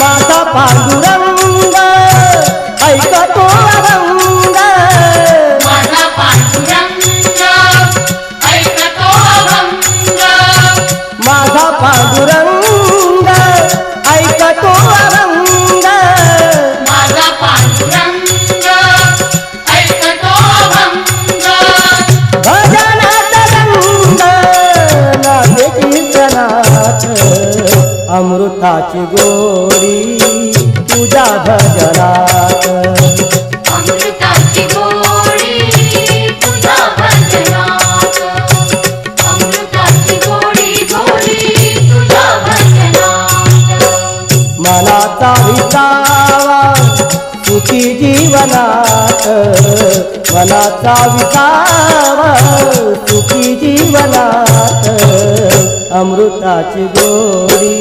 माझा पांडुरंग ऐकतो अभंग, माझा पांडुरंग ऐकतो अभंग, माझा पांडुरंग ऐकतो अभंग, माझा पांडुरंग ऐकतो अभंग. भजनात रंग नामे कीर्तनात, अमृताची गोडी तुझ्या भजनात, अमृताची गोडी तुझ्या भजनात, अमृताची गोडी गोडी तुझ्या भजनात. मनाचा विसावा सुखी जीवनात, मनाचा विसावा सुखी जीवनात, अमृताची गोडी